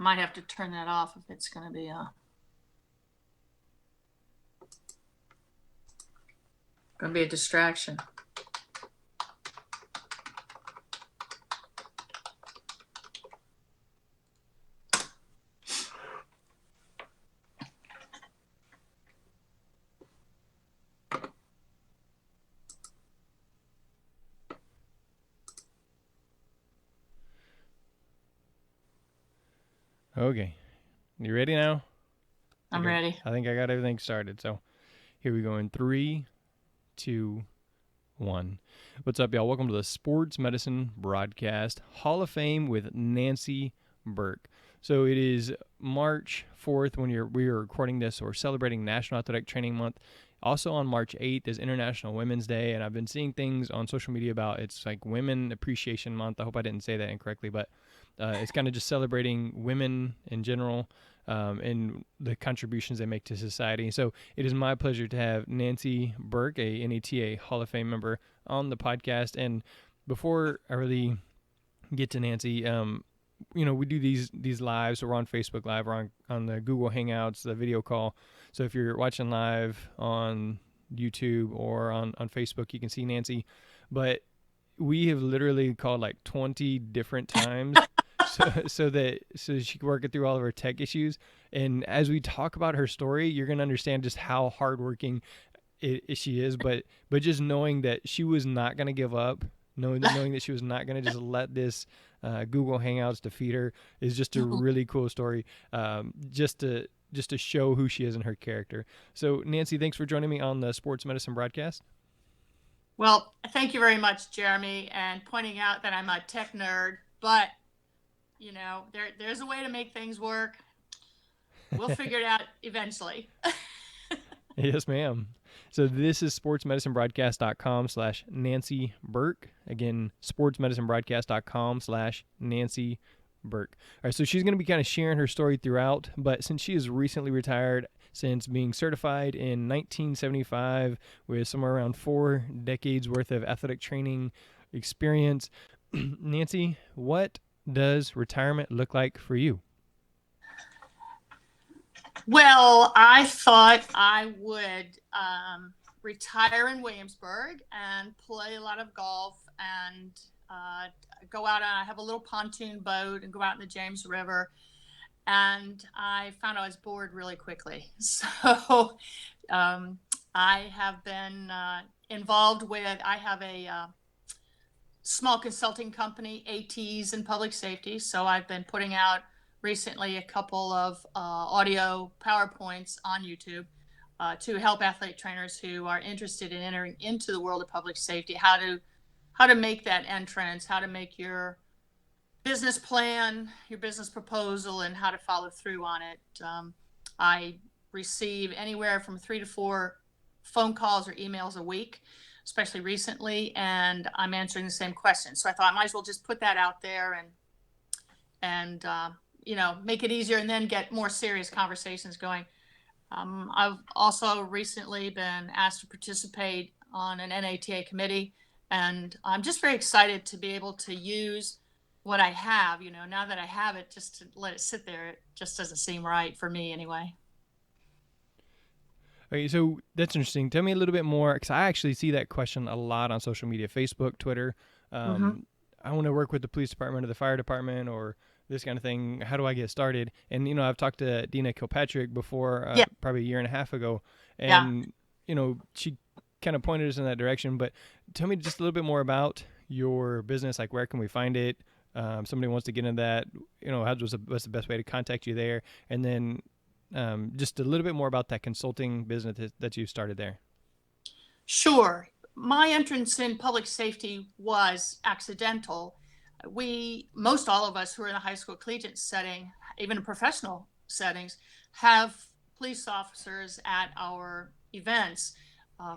I might have to turn that off if it's going to be a distraction. Okay. You ready now? I'm ready. I think I got everything started. So here we go in 3, 2, 1. What's up, y'all? Welcome to the Sports Medicine Broadcast Hall of Fame with Nancy Burke. So it is March 4th when we are recording this. We're celebrating National Athletic Training Month. Also on March 8th is International Women's Day, and I've been seeing things on social media about it's like Women Appreciation Month. I hope I didn't say that incorrectly, but it's kind of just celebrating women in general and the contributions they make to society. So it is my pleasure to have Nancy Burke, a NATA Hall of Fame member, on the podcast. And before I really get to Nancy, we do these lives. So we're on Facebook Live, we're on the Google Hangouts, the video call. So if you're watching live on YouTube or on Facebook, you can see Nancy. But we have literally called like 20 different times so she can work it through all of her tech issues. And as we talk about her story, you're going to understand just how hardworking she is. But just knowing that she was not going to give up, knowing that she was not going to just let this Google Hangouts defeat her is just a really cool story. Just to show who she is and her character. So Nancy, thanks for joining me on the Sports Medicine Broadcast. Well, thank you very much, Jeremy, and pointing out that I'm a tech nerd, but there's a way to make things work. We'll figure it out eventually. Yes, ma'am. So this is sportsmedicinebroadcast.com/Nancy Burke. Again, sportsmedicinebroadcast.com/Nancy Burke. All right, so she's going to be kind of sharing her story throughout, but since she is recently retired, since being certified in 1975 with somewhere around 4 decades worth of athletic training experience, Nancy, what does retirement look like for you? Well, I thought I would retire in Williamsburg and play a lot of golf and go out. I have a little pontoon boat and go out in the James River. And I found I was bored really quickly. So I have been involved with, I have a small consulting company, ATs in public safety. So I've been putting out recently a couple of audio PowerPoints on YouTube to help athletic trainers who are interested in entering into the world of public safety, how to make that entrance, how to make your business plan, your business proposal, and how to follow through on it. I receive anywhere from 3 to 4 phone calls or emails a week, especially recently, and I'm answering the same questions. So I thought I might as well just put that out there and make it easier and then get more serious conversations going. I've also recently been asked to participate on an NATA committee, and I'm just very excited to be able to use what I have, now that I have it, just to let it sit there, it just doesn't seem right for me anyway. Okay, so that's interesting. Tell me a little bit more, because I actually see that question a lot on social media, Facebook, Twitter. Mm-hmm. I want to work with the police department or the fire department or this kind of thing. How do I get started? And, I've talked to Dina Kilpatrick before, Yeah. probably a year and a half ago, Yeah. and, she kind of pointed us in that direction. But tell me just a little bit more about your business, like where can we find it? Somebody wants to get into that, what's the best way to contact you there? And then just a little bit more about that consulting business that you started there. Sure. My entrance in public safety was accidental. Most all of us who are in the high school collegiate setting, even in professional settings, have police officers at our events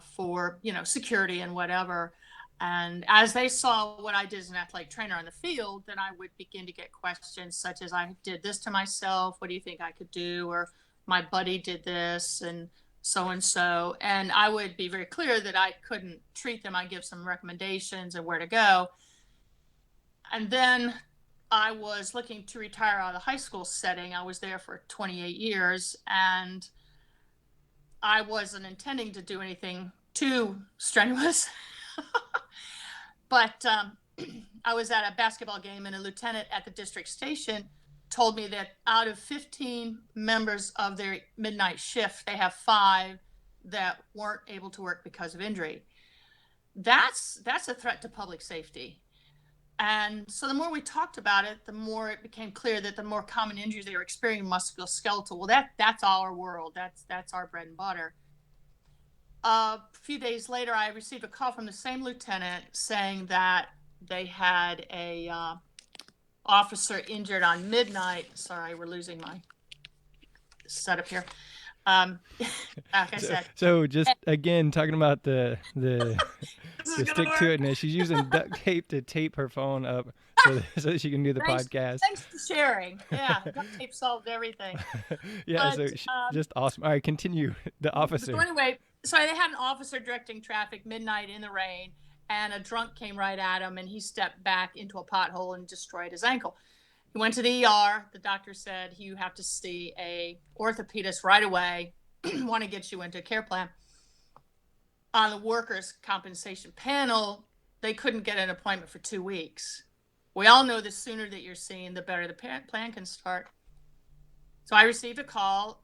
for, security and whatever. And as they saw what I did as an athletic trainer on the field, then I would begin to get questions such as, I did this to myself, what do you think I could do? Or my buddy did this and so and so. And I would be very clear that I couldn't treat them. I'd give some recommendations of where to go. And then I was looking to retire out of the high school setting. I was there for 28 years, and I wasn't intending to do anything too strenuous. But I was at a basketball game, and a lieutenant at the district station told me that out of 15 members of their midnight shift, they have 5 that weren't able to work because of injury. That's a threat to public safety. And so the more we talked about it, the more it became clear that the more common injuries they were experiencing musculoskeletal. Well, that's our world. That's our bread and butter. A few days later, I received a call from the same lieutenant saying that they had a officer injured on midnight. Sorry, we're losing my setup here. Like I said. So just again talking about the stick to it, and she's using duct tape to tape her phone up so that she can do the podcast. Thanks for sharing. Yeah, duct tape solved everything. Yeah, but, so just awesome. All right, continue. The officer. So anyway, so they had an officer directing traffic midnight in the rain, and a drunk came right at him, and he stepped back into a pothole and destroyed his ankle. He went to the ER. The doctor said, you have to see a orthopedist right away. Want to get you into a care plan. On the workers' compensation panel, they couldn't get an appointment for 2 weeks. We all know the sooner that you're seen, the better the plan can start. So I received a call.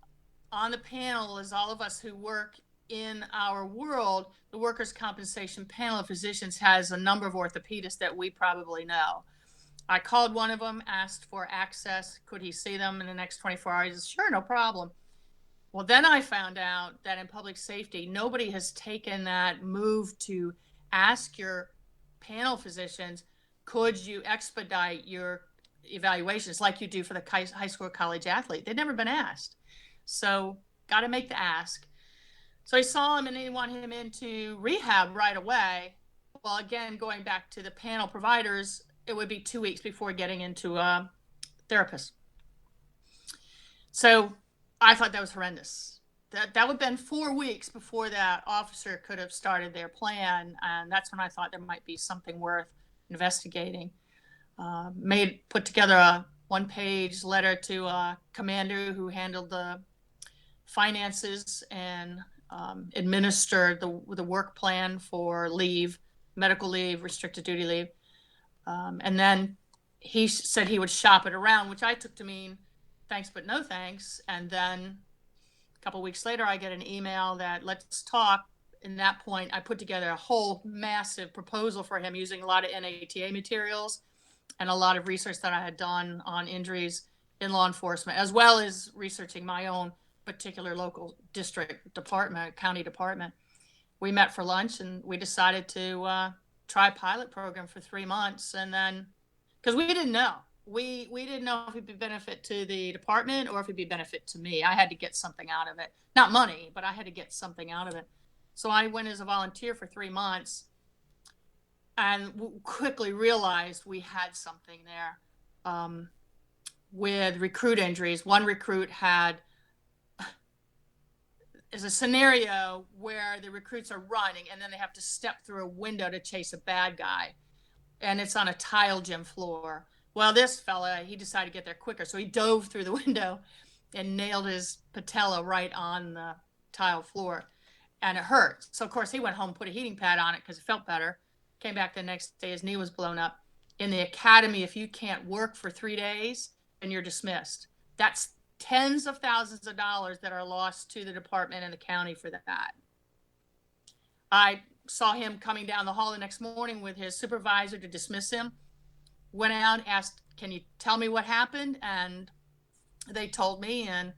On the panel is all of us who work in our world. The workers' compensation panel of physicians has a number of orthopedists that we probably know. I called one of them, asked for access. Could he see them in the next 24 hours? He said, sure, no problem. Well, then I found out that in public safety, nobody has taken that move to ask your panel physicians, could you expedite your evaluations like you do for the high school or college athlete? They've never been asked. So got to make the ask. So I saw him, and they want him into rehab right away. Well, again, going back to the panel providers, it would be 2 weeks before getting into a therapist. So I thought that was horrendous. That would have been 4 weeks before that officer could have started their plan. And that's when I thought there might be something worth investigating. Put together a 1-page letter to a commander who handled the finances and administered the work plan for leave, medical leave, restricted duty leave. And then he said he would shop it around, which I took to mean thanks, but no thanks. And then a couple of weeks later, I get an email that let's talk. In that point, I put together a whole massive proposal for him using a lot of NATA materials and a lot of research that I had done on injuries in law enforcement, as well as researching my own particular local district department, county department. We met for lunch, and we decided to try a pilot program for 3 months. And then, because we didn't know, we didn't know if it'd be benefit to the department or if it'd be benefit to me. I had to get something out of it, not money, but I had to get something out of it. So I went as a volunteer for 3 months, and quickly realized we had something there. With recruit injuries, one recruit is a scenario where the recruits are running and then they have to step through a window to chase a bad guy, and it's on a tile gym floor. Well, this fella, he decided to get there quicker, so he dove through the window and nailed his patella right on the tile floor, and it hurt. So of course he went home, put a heating pad on it because it felt better. Came back the next day, his knee was blown up. In the academy, if you can't work for 3 days, then you're dismissed. That's tens of thousands of dollars that are lost to the department and the county for that. I saw him coming down the hall the next morning with his supervisor to dismiss him. Went out, asked, can you tell me what happened? And they told me, and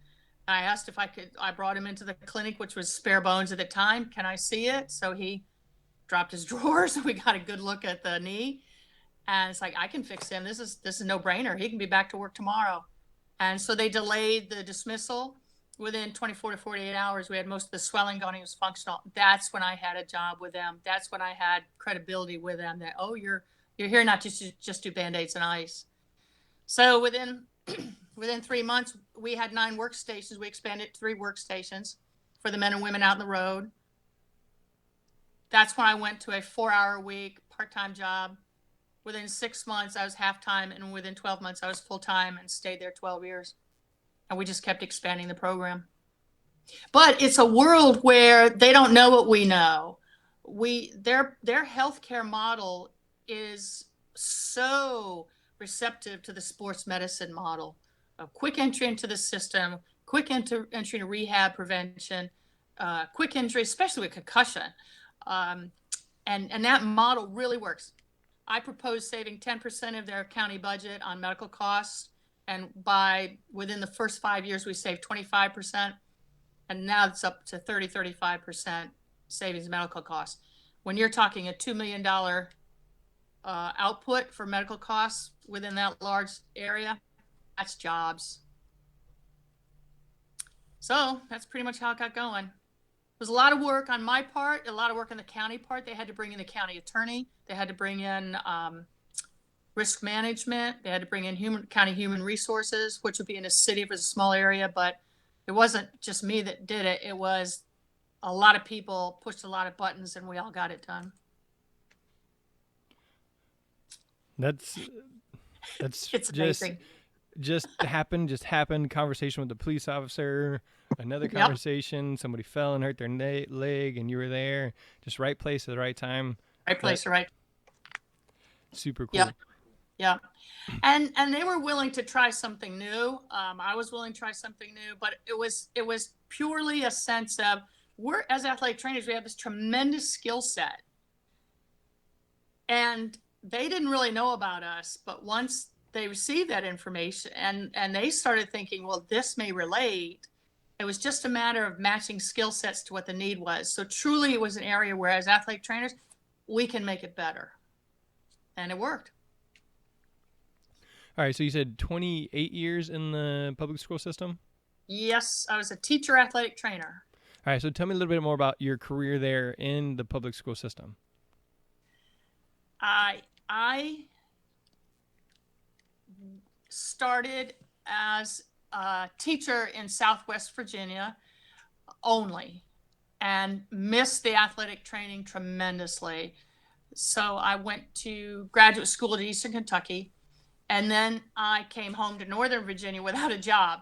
I asked if I could. I brought him into the clinic, which was spare bones at the time. Can I see it? So he dropped his drawers, and we got a good look at the knee. And it's like, I can fix him. This is a no-brainer. He can be back to work tomorrow. And so they delayed the dismissal. Within 24 to 48 hours, we had most of the swelling gone. He was functional. That's when I had a job with them. That's when I had credibility with them that, oh, you're here not just do Band-Aids and ice. So within 3 months, we had 9 workstations. We expanded to 3 workstations for the men and women out on the road. That's when I went to a 4-hour-a-week part-time job Within 6 months, I was half-time, and within 12 months, I was full-time and stayed there 12 years. And we just kept expanding the program. But it's a world where they don't know what we know. Their healthcare model is so receptive to the sports medicine model of quick entry into the system, quick entry into rehab prevention, quick injury, especially with concussion. Um, and that model really works. I propose saving 10% of their county budget on medical costs. And within the first 5 years, we saved 25%. And now it's up to 35% savings in medical costs. When you're talking a $2 million output for medical costs within that large area, that's jobs. So that's pretty much how it got going. It was a lot of work on my part, a lot of work on the county part. They had to bring in the county attorney. They had to bring in risk management. They had to bring in county human resources, which would be in a city if it was a small area. But it wasn't just me that did it. It was a lot of people pushed a lot of buttons, and we all got it done. That's It's amazing. Just happened. Conversation with the police officer, another conversation. Yep. Somebody fell and hurt their leg, and you were there. Just right place at the right time. Right place, right. Super cool. Yep. Yeah. And they were willing to try something new. I was willing to try something new, but it was purely a sense of, we're, as athletic trainers, we have this tremendous skill set. And they didn't really know about us, but once they received that information and they started thinking, well, this may relate, it was just a matter of matching skill sets to what the need was. So truly it was an area where, as athletic trainers, we can make it better. And it worked. All right, so you said 28 years in the public school system? Yes, I was a teacher athletic trainer. All right, so tell me a little bit more about your career there in the public school system. I started as a teacher in Southwest Virginia only, and missed the athletic training tremendously. So I went to graduate school at Eastern Kentucky, and then I came home to Northern Virginia without a job.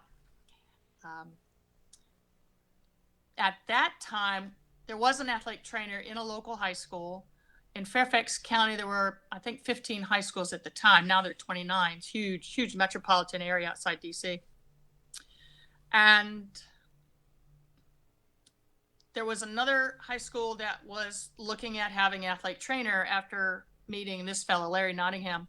At that time, there was an athletic trainer in a local high school. In Fairfax County, there were, I think, 15 high schools at the time. Now there are 29. It's huge, huge metropolitan area outside DC. And there was another high school that was looking at having an athletic trainer after meeting this fellow, Larry Nottingham.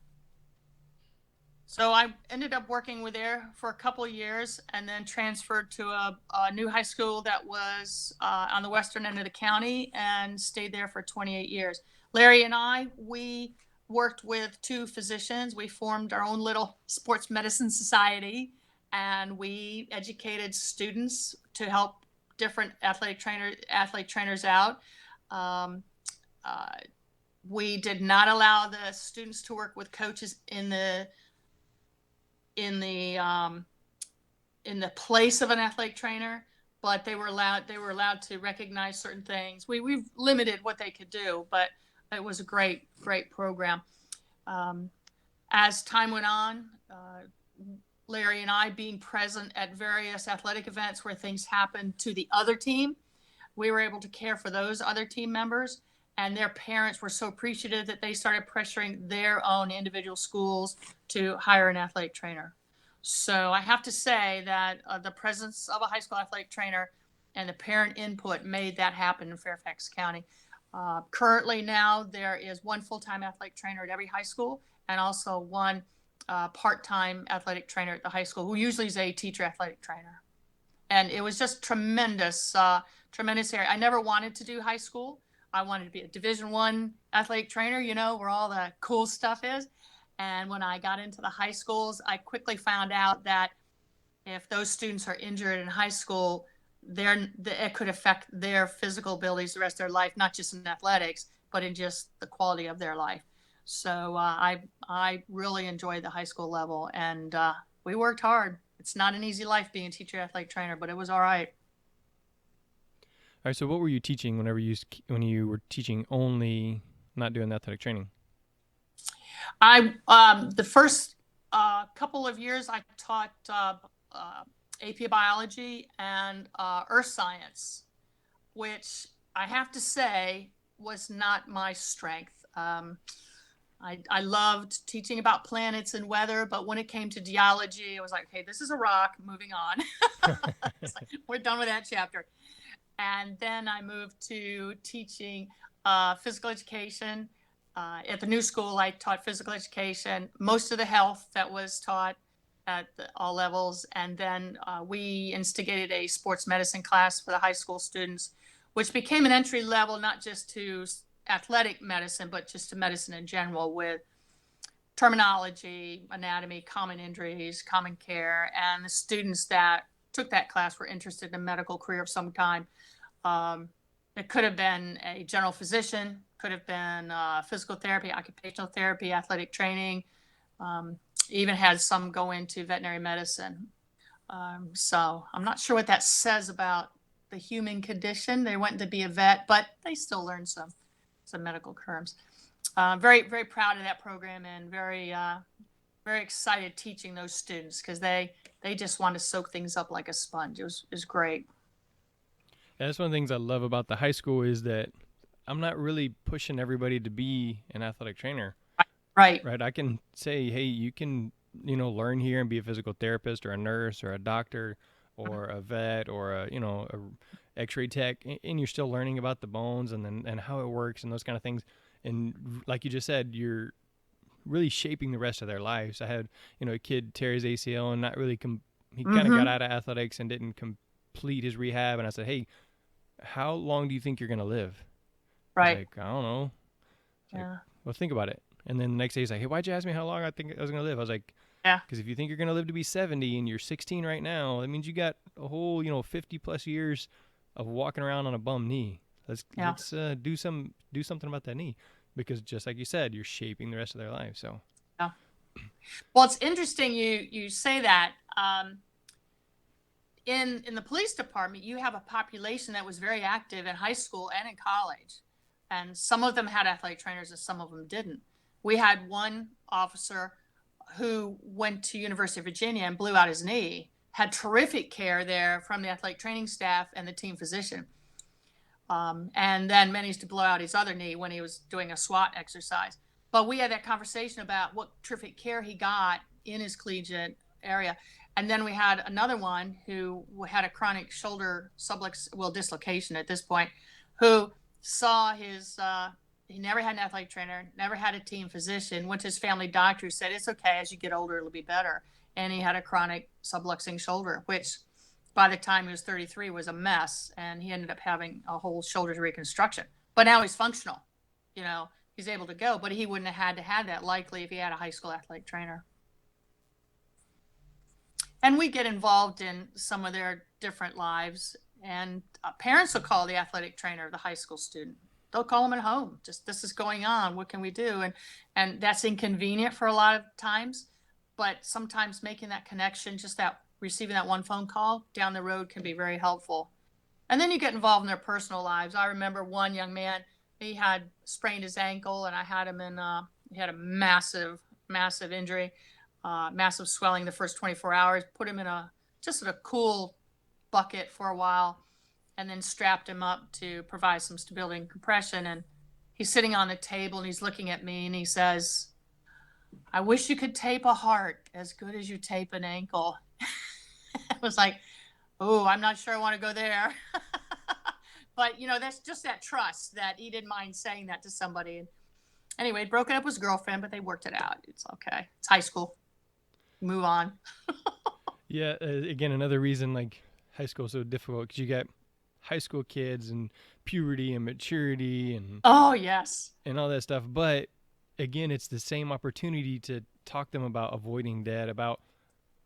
So I ended up working with there for a couple of years, and then transferred to a new high school that was on the western end of the county, and stayed there for 28 years. Larry and we worked with two physicians. We formed our own little sports medicine society, and we educated students to help different athletic trainers out. We did not allow the students to work with coaches in the place of an athletic trainer, but they were allowed to recognize certain things. We've limited what they could do, but it was a great program. As time went on, Larry and I, being present at various athletic events where things happened to the other team, we were able to care for those other team members, and their parents were so appreciative that they started pressuring their own individual schools to hire an athletic trainer. So I have to say that the presence of a high school athletic trainer and the parent input made that happen in Fairfax County. Currently now there is one full-time athletic trainer at every high school, and also one part-time athletic trainer at the high school, who usually is a teacher athletic trainer. And it was just tremendous area. I never wanted to do high school. I wanted to be a Division I athletic trainer, where all the cool stuff is. And when I got into the high schools, I quickly found out that if those students are injured in high school, it could affect their physical abilities the rest of their life, not just in athletics, but in just the quality of their life. So I really enjoyed the high school level, and we worked hard. It's not an easy life being a teacher athletic trainer, but it was all right. All right. So what were you teaching when you were teaching only, not doing athletic training? The first couple of years I taught AP biology and earth science, which I have to say was not my strength. I loved teaching about planets and weather, but when it came to geology, I was like, okay, this is a rock, moving on. It's like, we're done with that chapter. And then I moved to teaching physical education. At the new school, I taught physical education, most of the health that was taught at all levels. And then we instigated a sports medicine class for the high school students, which became an entry level, not just to athletic medicine, but just to medicine in general, with terminology, anatomy, common injuries, common care. And the students that took that class were interested in a medical career of some kind. It could have been a general physician, could have been physical therapy, occupational therapy, athletic training, even had some go into veterinary medicine. So I'm not sure what that says about the human condition. They went to be a vet, but they still learned some medical terms. Very, very proud of that program, and very, very excited teaching those students, because they just want to soak things up like a sponge. It was great. Yeah, that's one of the things I love about the high school is that I'm not really pushing everybody to be an athletic trainer, Right. right? I can say, hey, you can, learn here and be a physical therapist or a nurse or a doctor or a vet or a X-ray tech, and you're still learning about the bones and how it works and those kind of things. And like you just said, you're really shaping the rest of their lives. I had, a kid tear his ACL and not really he kind of got Mm-hmm. out of athletics and didn't complete his rehab. And I said, hey, how long do you think you're going to live? He's Right. like, I don't know. It's like, Yeah. well, think about it. And then the next day he's like, hey, why'd you ask me how long I think I was going to live? I was like, Yeah. because if you think you're going to live to be 70 and you're 16 right now, that means you got a whole, 50 plus years of walking around on a bum knee. Yeah. Let's do something about that knee, because just like you said, you're shaping the rest of their life. So Yeah. Well, it's interesting you say that. In the police department, you have a population that was very active in high school and in college, and some of them had athletic trainers and some of them didn't. We had one officer who went to University of Virginia and blew out his knee, had terrific care there from the athletic training staff and the team physician, and then managed to blow out his other knee when he was doing a SWAT exercise. But we had that conversation about what terrific care he got in his collegiate area. And then we had another one who had a chronic shoulder dislocation at this point, who saw he never had an athletic trainer, never had a team physician, went to his family doctor who said, it's okay, as you get older, it'll be better. And he had a chronic subluxing shoulder, which by the time he was 33 was a mess. And he ended up having a whole shoulder reconstruction. But now he's functional, he's able to go, but he wouldn't have had to have that likely if he had a high school athletic trainer. And we get involved in some of their different lives, and parents will call the athletic trainer the high school student. They'll call them at home, just, this is going on, what can we do? And that's inconvenient for a lot of times, but sometimes making that connection, just that receiving that one phone call down the road, can be very helpful. And then you get involved in their personal lives. I remember one young man, he had sprained his ankle, and I had him he had a massive injury, massive swelling the first 24 hours, put him in just a cool bucket for a while, and then strapped him up to provide some stability and compression. And he's sitting on the table and he's looking at me and he says, I wish you could tape a heart as good as you tape an ankle. I was like, oh, I'm not sure I want to go there. But, that's just that trust that he didn't mind saying that to somebody. And anyway, broken up with his girlfriend, but they worked it out. It's okay. It's high school. Move on. yeah, again, another reason like high school is so difficult, because you got high school kids and puberty and maturity Oh, yes. and all that stuff. But again, it's the same opportunity to talk to them about avoiding debt, about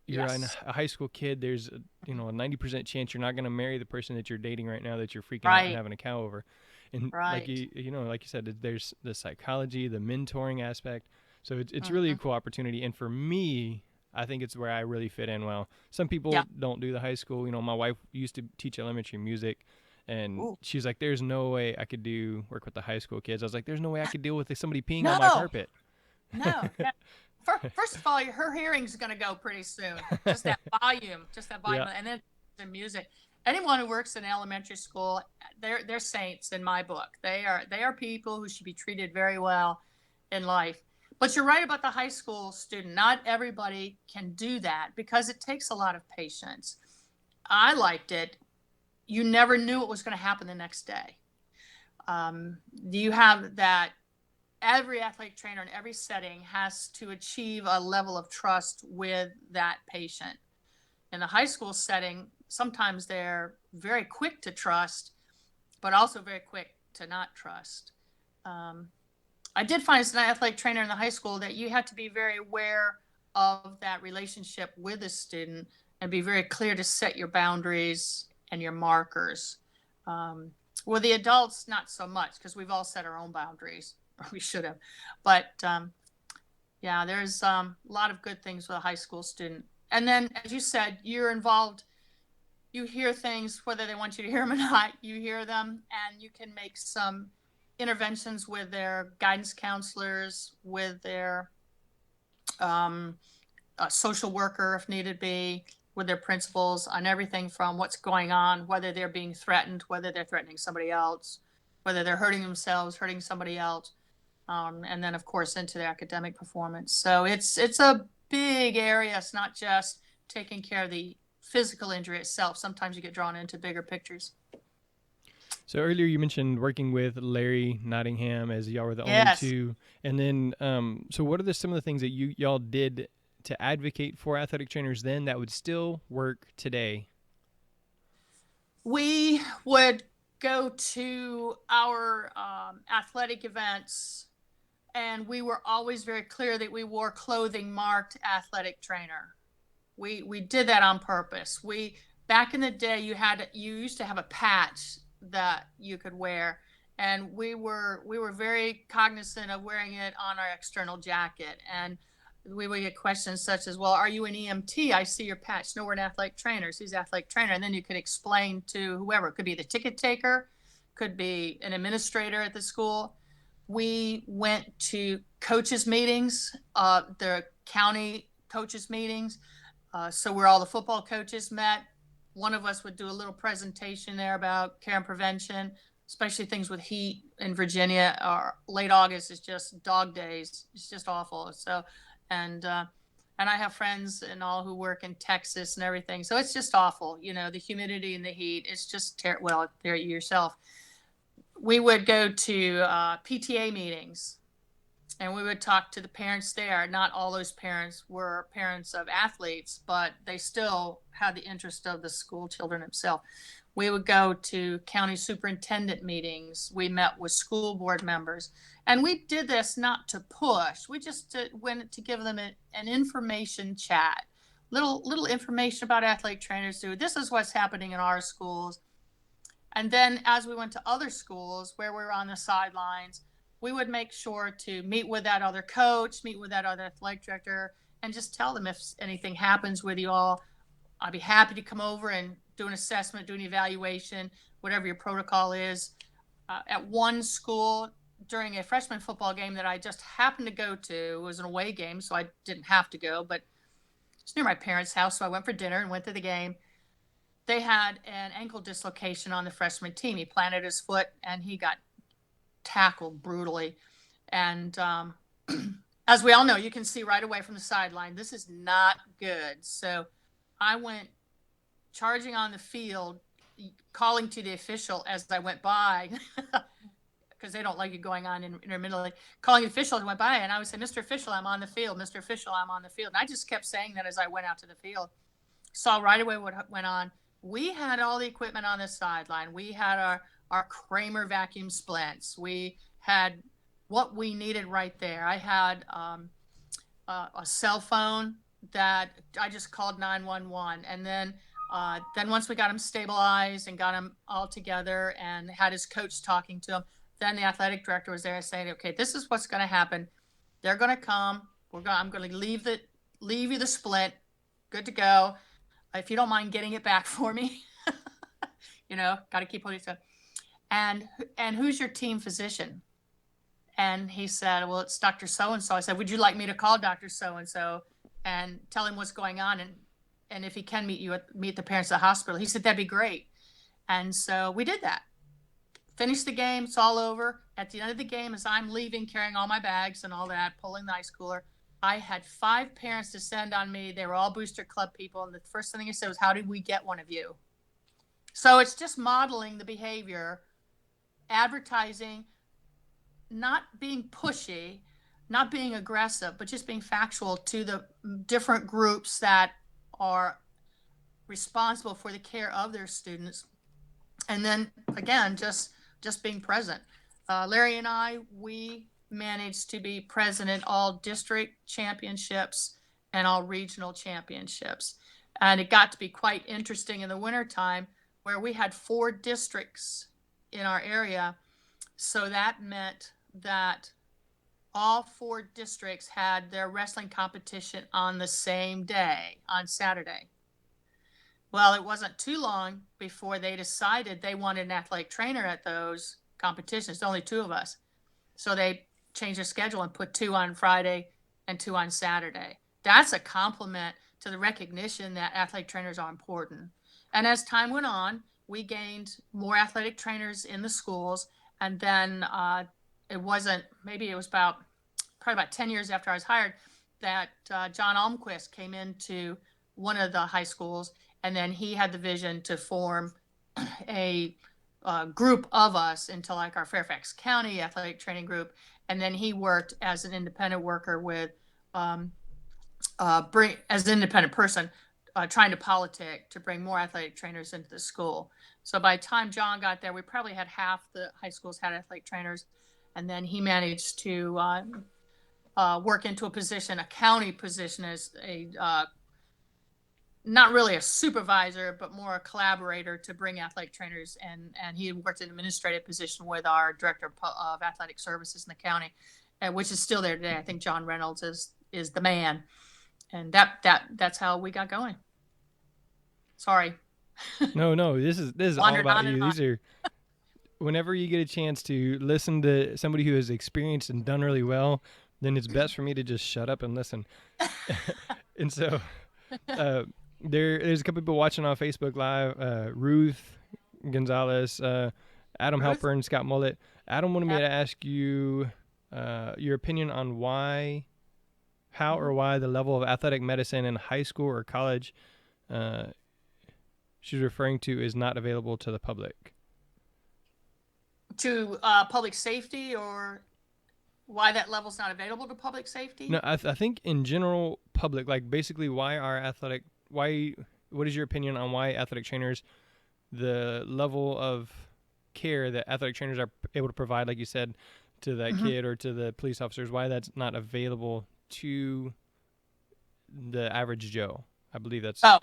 you're Yes. a high school kid. There's a 90% chance you're not going to marry the person that you're dating right now that you're freaking out and Right. having a cow over. And like Right. like you said, there's the psychology, the mentoring aspect. So it's really a Mm-hmm. cool opportunity. And for me, I think it's where I really fit in well. Some Yeah. people don't do the high school. My wife used to teach elementary music, and Ooh. she's like, "There's no way I could work with the high school kids." I was like, "There's no way I could deal with somebody peeing on my No. carpet." No, no. First of all, her hearing's going to go pretty soon. Just that volume, Yeah. and then the music. Anyone who works in elementary school, they're saints in my book. They are people who should be treated very well in life. But you're right about the high school student. Not everybody can do that because it takes a lot of patience. I liked it. You never knew what was going to happen the next day. You have that every athletic trainer in every setting has to achieve a level of trust with that patient. In the high school setting, sometimes they're very quick to trust, but also very quick to not trust. I did find as an athletic trainer in the high school that you had to be very aware of that relationship with a student and be very clear to set your boundaries and your markers. With the adults, not so much because we've all set our own boundaries, or we should have. But yeah, there's a lot of good things with a high school student. And then, as you said, you're involved. You hear things, whether they want you to hear them or not, you hear them, and you can make some interventions with their guidance counselors, with their social worker, if needed be, with their principals on everything from what's going on, whether they're being threatened, whether they're threatening somebody else, whether they're hurting themselves, hurting somebody else, and then, of course, into their academic performance. So it's a big area. It's not just taking care of the physical injury itself. Sometimes you get drawn into bigger pictures. So earlier you mentioned working with Larry Nottingham as y'all were the only Yes. two, and then so what are some of the things that y'all did to advocate for athletic trainers then that would still work today? We would go to our athletic events, and we were always very clear that we wore clothing marked athletic trainer. We did that on purpose. We back in the day, you used to have a patch that you could wear, and we were very cognizant of wearing it on our external jacket. And we would get questions such as, "Well, are you an EMT? I see your patch. No, we're an athletic trainer. So he's an athletic trainer." And then you could explain to whoever. It could be the ticket taker, could be an administrator at the school. We went to coaches meetings, the county coaches meetings, so where all the football coaches met. One of us would do a little presentation there about care and prevention, especially things with heat in Virginia. Or late August is just dog days. It's just awful. So, and and I have friends and all who work in Texas and everything. So it's just awful. The humidity and the heat. It's just well, there you yourself. We would go to PTA meetings, and we would talk to the parents there. Not all those parents were parents of athletes, but they still had the interest of the school children themselves. We would go to county superintendent meetings. We met with school board members, and we did this not to push. We just went to give them an information chat, little information about athletic trainers. This is what's happening in our schools. And then as we went to other schools where we were on the sidelines, we would make sure to meet with that other coach, meet with that other athletic director, and just tell them if anything happens with you all. I'd be happy to come over and do an assessment, do an evaluation, whatever your protocol is. At one school, during a freshman football game that I just happened to go to, it was an away game, so I didn't have to go, but it's near my parents' house, so I went for dinner and went to the game. They had an ankle dislocation on the freshman team. He planted his foot and he got tackled brutally. And as we all know, you can see right away from the sideline, this is not good. So I went charging on the field, calling to the official as I went by, because they don't like you going on intermittently, calling the official as I went by. And I would say, "Mr. Official, I'm on the field. Mr. Official, I'm on the field." And I just kept saying that as I went out to the field. Saw right away what went on. We had all the equipment on the sideline. We had our Kramer vacuum splints. We had what we needed right there. I had a cell phone that I just called 911. And then once we got him stabilized and got him all together and had his coach talking to him, then the athletic director was there saying, "Okay, this is what's going to happen. They're going to come. I'm going to leave you the splint. Good to go. If you don't mind getting it back for me." Got to keep holding stuff. And who's your team physician? And he said, well, it's Dr. So-and-so. I said, would you like me to call Dr. So-and-so and tell him what's going on? And if he can meet the parents at the hospital. He said, that'd be great. And so we did that. Finished the game. It's all over. At the end of the game, as I'm leaving, carrying all my bags and all that, pulling the ice cooler, I had 5 parents descend on me. They were all Booster Club people. And the first thing I said was, how did we get one of you? So it's just modeling the behavior, advertising, not being pushy, not being aggressive, but just being factual to the different groups that are responsible for the care of their students. And then again, just being present. Larry and I, we managed to be present at all district championships and all regional championships. And it got to be quite interesting in the wintertime where we had 4 districts in our area. So that meant that all 4 districts had their wrestling competition on the same day, on Saturday. Well, it wasn't too long before they decided they wanted an athletic trainer at those competitions. Only 2 of us. So they changed their schedule and put 2 on Friday and 2 on Saturday. That's a compliment to the recognition that athletic trainers are important. And as time went on, we gained more athletic trainers in the schools. And then it was probably about 10 years after I was hired that John Almquist came into one of the high schools. And then he had the vision to form a group of us into like our Fairfax County athletic training group. And then he worked as an independent worker with, as an independent person, trying to politic to bring more athletic trainers into the school. So by the time John got there, we probably had half the high schools had athletic trainers. And then he managed to work into a position, a county position, as a not really a supervisor, but more a collaborator to bring athletic trainers. And he worked in an administrative position with our director of athletic services in the county, which is still there today. I think John Reynolds is the man. And that's how we got going. Sorry. No, this is all about you. These are, whenever you get a chance to listen to somebody who has experienced and done really well, then it's best for me to just shut up and listen. And so there's a couple people watching on Facebook Live, Ruth Gonzalez, Adam Halpern, Scott Mullet. Adam wanted me to ask you your opinion on how or why the level of athletic medicine in high school or college she's referring to is not available to the public. To public safety, or why that level's not available to public safety? No, I think in general public, like basically what is your opinion on why athletic trainers, the level of care that athletic trainers are able to provide, like you said, to that kid or to the police officers, why that's not available to the average Joe? I believe that's... to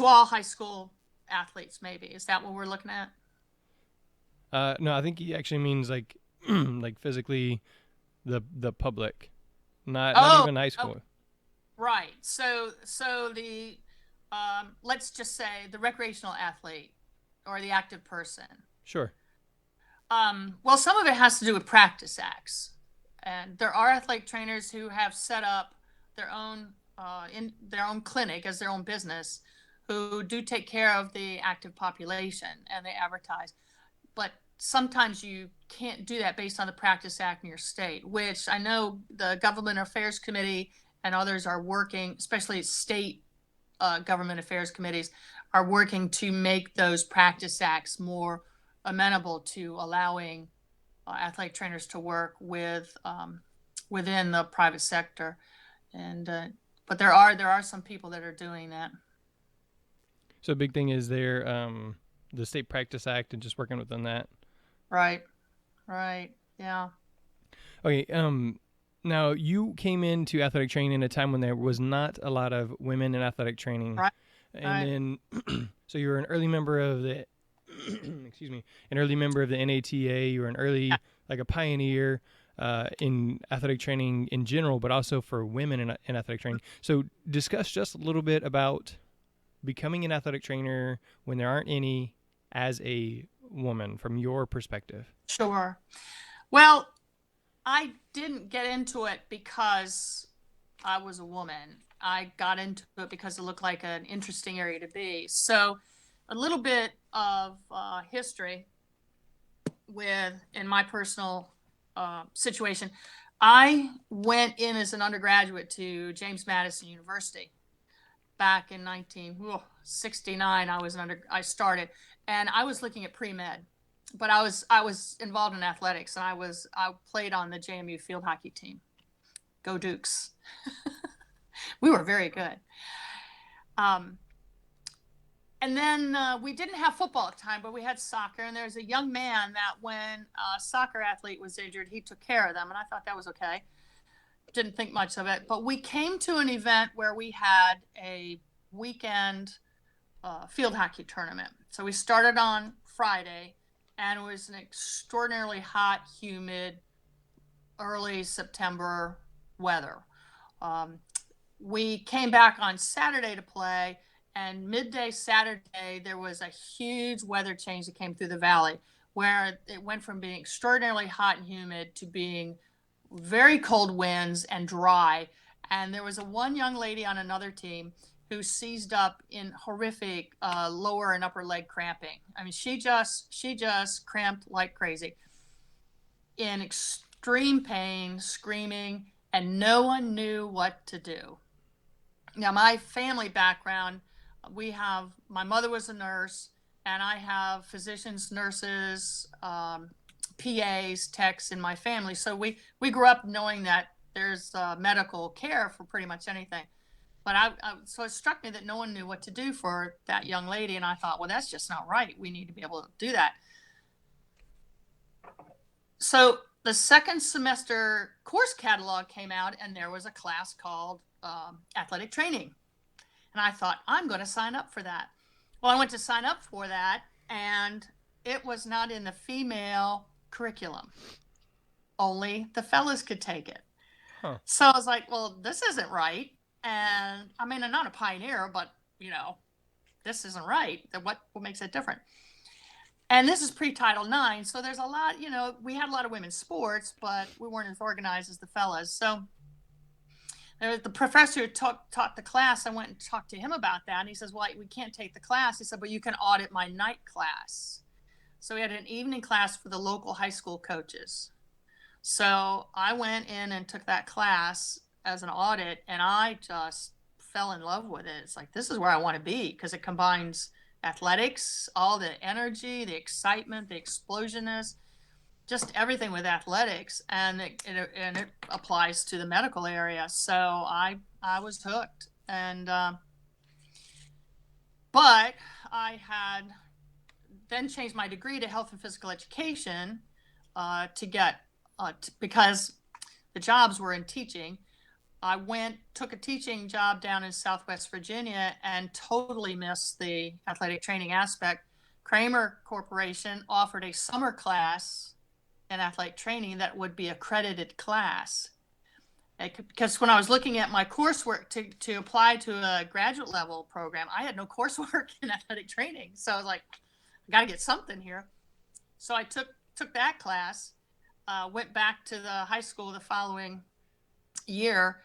all high school athletes, maybe. Is that what we're looking at? No, I think he actually means like like physically the public, not even high school. Right. So the let's just say the recreational athlete or the active person. Sure. Well, some of it has to do with practice acts, and there are athletic trainers who have set up their own in their own clinic as their own business, who do take care of the active population and they advertise. But sometimes you can't do that based on the Practice Act in your state, which I know the Government Affairs Committee and others are working, especially state government affairs committees, are working to make those Practice Acts more amenable to allowing athletic trainers to work with within the private sector. And but there are some people that are doing that. So a big thing is there the State Practice Act and just working within that. Right. Yeah. Okay. Now you came into athletic training at a time when there was not a lot of women in athletic training. Right. And then, so you were an early member of the, an early member of the NATA. You were an early, like a pioneer in athletic training in general, but also for women in athletic training. So discuss just a little bit about becoming an athletic trainer when there aren't any as a woman from your perspective. Sure. Well, I didn't get into it because I was a woman. I got into it because it looked like an interesting area to be. So, a little bit of history with in my personal situation. I went in as an undergraduate to James Madison University back in 1969. I started, and I was looking at pre-med, but I was involved in athletics, and I played on the JMU field hockey team. Go Dukes! We were very good. Um, and then we didn't have football at the time, but we had soccer. And there's a young man that when a soccer athlete was injured, he took care of them, and I thought that was okay. Didn't think much of it, but we came to an event where we had a weekend field hockey tournament. So we started on Friday, and it was an extraordinarily hot, humid, early September weather. Um, we came back on Saturday to play, and midday Saturday, there was a huge weather change that came through the valley where it went from being extraordinarily hot and humid to being very cold winds and dry. And there was a one young lady on another team who seized up in horrific lower and upper leg cramping. I mean, she just cramped like crazy in extreme pain, screaming, and no one knew what to do. Now, my family background, my mother was a nurse, and I have physicians, nurses, PAs, techs in my family. So we grew up knowing that there's medical care for pretty much anything. But so it struck me that no one knew what to do for that young lady, and I thought, well, that's just not right. We need to be able to do that. So the second semester course catalog came out, and there was a class called athletic training. And I thought, I'm going to sign up for that. Well, I went to sign up for that, and it was not in the female curriculum. Only the fellas could take it. Huh. So I was like, well, this isn't right. And I mean, I'm not a pioneer, but this isn't right. What makes it different? And this is pre-Title IX, so there's a lot, we had a lot of women's sports, but we weren't as organized as the fellas. So there was the professor who taught the class. I went and talked to him about that, and he says, well, we can't take the class. He said, but you can audit my night class. So we had an evening class for the local high school coaches. So I went in and took that class as an audit, and I just fell in love with it. It's like, this is where I want to be, because it combines athletics, all the energy, the excitement, the explosiveness, just everything with athletics, and it applies to the medical area. So I was hooked, and but I had then changed my degree to health and physical education to get because the jobs were in teaching. I took a teaching job down in Southwest Virginia and totally missed the athletic training aspect. Kramer Corporation offered a summer class in athletic training that would be accredited class. Because when I was looking at my coursework to apply to a graduate level program, I had no coursework in athletic training. So I was like, I got to get something here. So I took that class, went back to the high school the following year,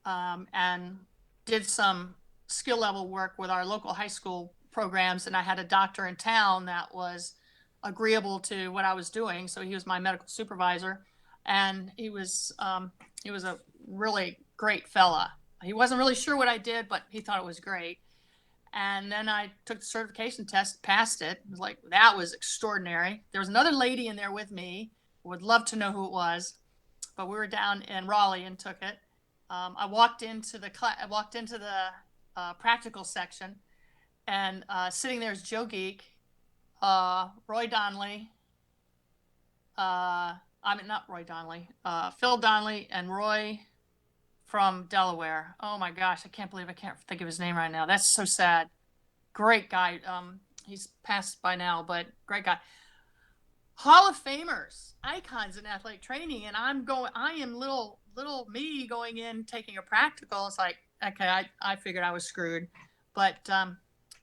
and did some skill level work with our local high school programs. And I had a doctor in town that was agreeable to what I was doing. So he was my medical supervisor, and he was a really great fella. He wasn't really sure what I did, but he thought it was great. And then I took the certification test, passed it. It was like, that was extraordinary. There was another lady in there with me. Would love to know who it was, but we were down in Raleigh and took it. I walked into the practical section, and sitting there is Joe Geek, Roy Donnelly. Not Roy Donnelly, Phil Donnelly, and Roy from Delaware. Oh my gosh, I can't believe I can't think of his name right now. That's so sad. Great guy. He's passed by now, but great guy. Hall of Famers, icons in athletic training, and I am little me going in taking a practical. It's like, okay, I figured I was screwed, but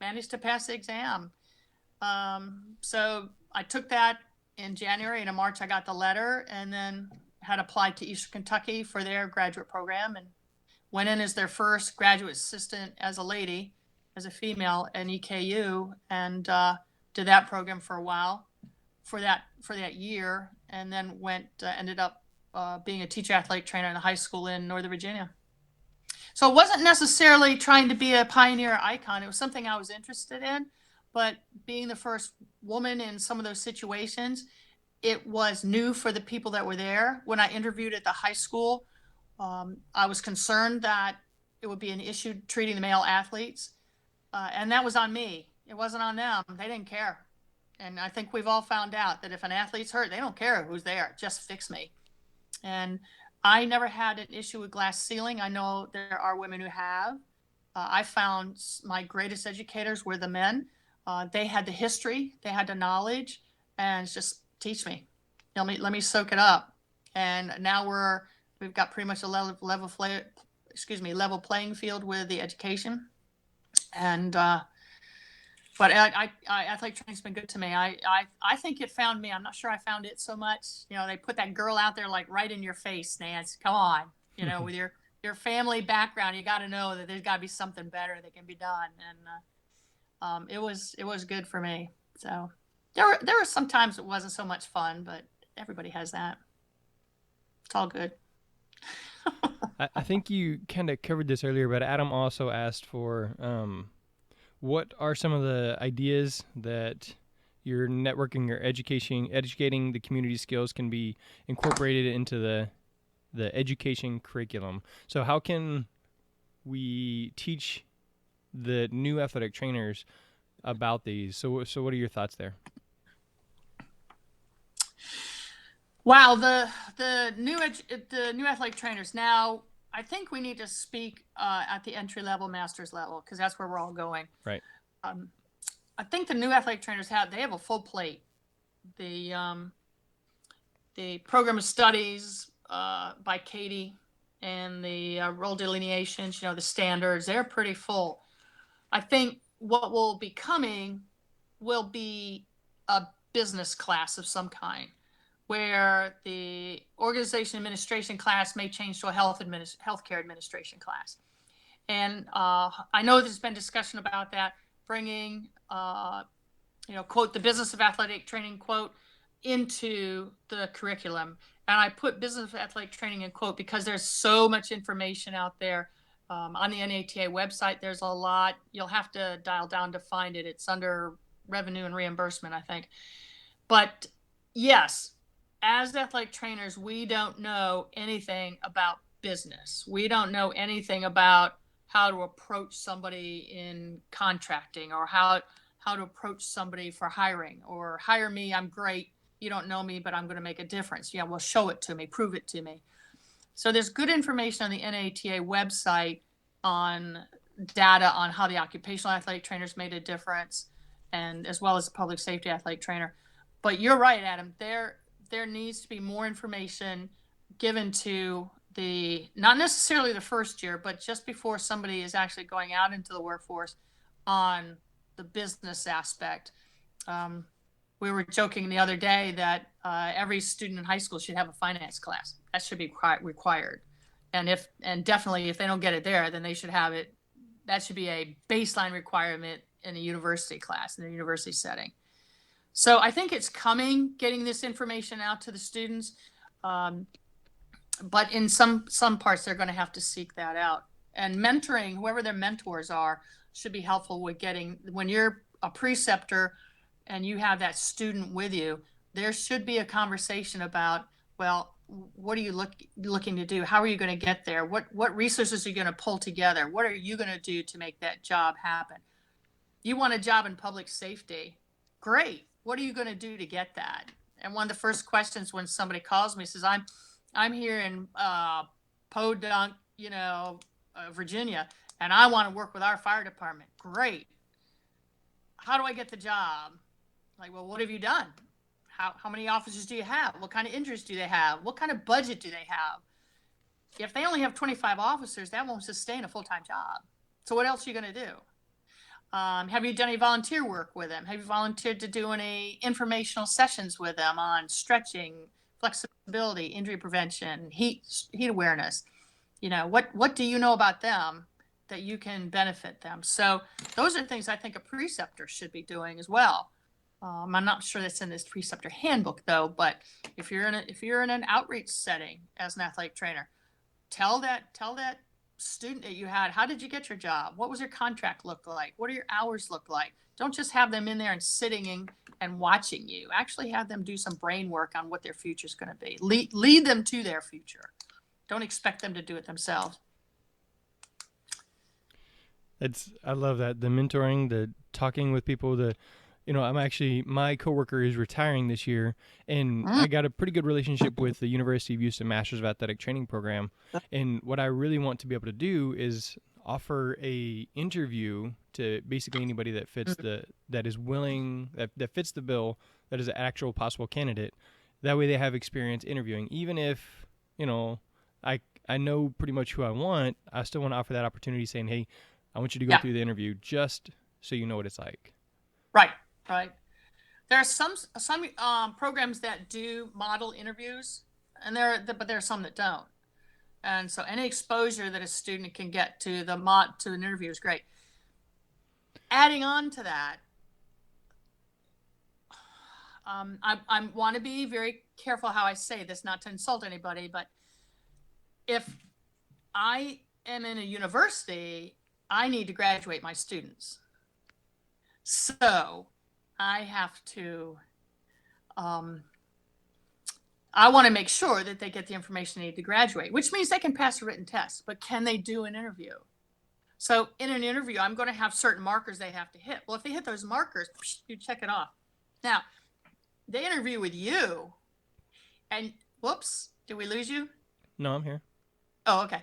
managed to pass the exam. So I took that in January, and in March I got the letter, and then had applied to Eastern Kentucky for their graduate program, and went in as their first graduate assistant as a lady, as a female in EKU, and did that program for a while, for that year, and then ended up being a teacher athletic trainer in a high school in Northern Virginia. So it wasn't necessarily trying to be a pioneer icon. It was something I was interested in, but being the first woman in some of those situations, it was new for the people that were there. When I interviewed at the high school, I was concerned that it would be an issue treating the male athletes, and that was on me. It wasn't on them. They didn't care. And I think we've all found out that if an athlete's hurt, they don't care who's there. Just fix me. And I never had an issue with glass ceiling. I know there are women who have. I found my greatest educators were the men. They had the history, they had the knowledge, and just teach me. Let me soak it up. And now we've got pretty much a level playing field with the education. And but athletic training's been good to me. I think it found me. I'm not sure I found it so much. They put that girl out there like right in your face, Nance. Come on, with your family background, you got to know that there's got to be something better that can be done. And it was good for me. So there were some times it wasn't so much fun, but everybody has that. It's all good. I think you kind of covered this earlier, but Adam also asked for what are some of the ideas that your networking or educating the community skills can be incorporated into the education curriculum? So how can we teach the new athletic trainers about these? So what are your thoughts there? Wow, the new athletic trainers. Now, I think we need to speak at the entry level, master's level, because that's where we're all going. Right. I think the new athletic trainers have a full plate. The program of studies by Katie and the role delineations, the standards, they're pretty full. I think what will be coming will be a business class of some kind, where the organization administration class may change to a healthcare administration class. And I know there's been discussion about that, bringing, quote, the business of athletic training, quote, into the curriculum. And I put business of athletic training in quote because there's so much information out there. On the NATA website, there's a lot. You'll have to dial down to find it. It's under revenue and reimbursement, I think. But yes, as athletic trainers, we don't know anything about business. We don't know anything about how to approach somebody in contracting, or how to approach somebody for hiring, or hire me, I'm great. You don't know me, but I'm going to make a difference. Yeah, well, show it to me, prove it to me. So there's good information on the NATA website on data on how the occupational athletic trainers made a difference, and as well as the public safety athletic trainer. But you're right, Adam. There needs to be more information given to not necessarily the first year, but just before somebody is actually going out into the workforce, on the business aspect. We were joking the other day that every student in high school should have a finance class. That should be required. And definitely if they don't get it there, then they should have it. That should be a baseline requirement in a university class, in a university setting. So I think it's coming, getting this information out to the students. But in some parts, they're going to have to seek that out. And mentoring, whoever their mentors are, should be helpful with getting, when you're a preceptor and you have that student with you, there should be a conversation about, well, what are you looking to do? How are you going to get there? What resources are you going to pull together? What are you going to do to make that job happen? You want a job in public safety. Great. What are you going to do to get that? And one of the first questions when somebody calls me says, I'm here in Podunk, Virginia, and I want to work with our fire department. Great. How do I get the job? Like, well, what have you done? How many officers do you have? What kind of injuries do they have? What kind of budget do they have? If they only have 25 officers, that won't sustain a full-time job. So what else are you going to do? Have you done any volunteer work with them? Have you volunteered to do any informational sessions with them on stretching, flexibility, injury prevention, heat awareness? What do you know about them that you can benefit them? So those are things I think a preceptor should be doing as well. I'm not sure that's in this preceptor handbook though, but if you're in an outreach setting as an athletic trainer, tell that student that you had, how did you get your job? What was your contract look like? What do your hours look like? Don't just have them in there and sitting and watching you. Actually have them do some brain work on what their future is going to be. Lead them to their future. Don't expect them to do it themselves. I love that. The mentoring, the talking with people, my coworker is retiring this year, and I got a pretty good relationship with the University of Houston Masters of Athletic Training program. And what I really want to be able to do is offer a interview to basically anybody that fits that is willing, that fits the bill, that is an actual possible candidate. That way they have experience interviewing. Even if, I know pretty much who I want, I still want to offer that opportunity saying, hey, I want you to go through the interview just so you know what it's like. Right. There are some programs that do model interviews, but there are some that don't. And so any exposure that a student can get to to an interview is great. Adding on to that, I want to be very careful how I say this, not to insult anybody, but if I am in a university, I need to graduate my students. So I have to, I want to make sure that they get the information they need to graduate, which means they can pass a written test, but can they do an interview? So in an interview, I'm going to have certain markers they have to hit. Well, if they hit those markers, you check it off. Now, they interview with you, and whoops, did we lose you? No, I'm here. Oh, okay.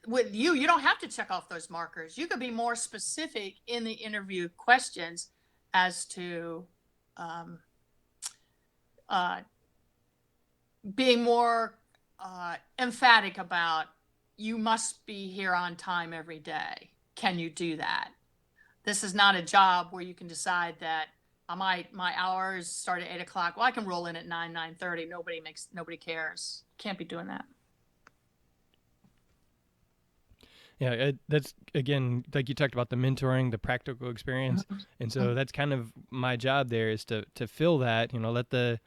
With you don't have to check off those markers. You could be more specific in the interview questions as to being more emphatic about, you must be here on time every day. Can you do that? This is not a job where you can decide that my hours start at 8 o'clock. Well, I can roll in at 9:30. Nobody cares. Can't be doing that. Yeah, that's, again, like you talked about, the mentoring, the practical experience. And so that's kind of my job there, is to fill that, let the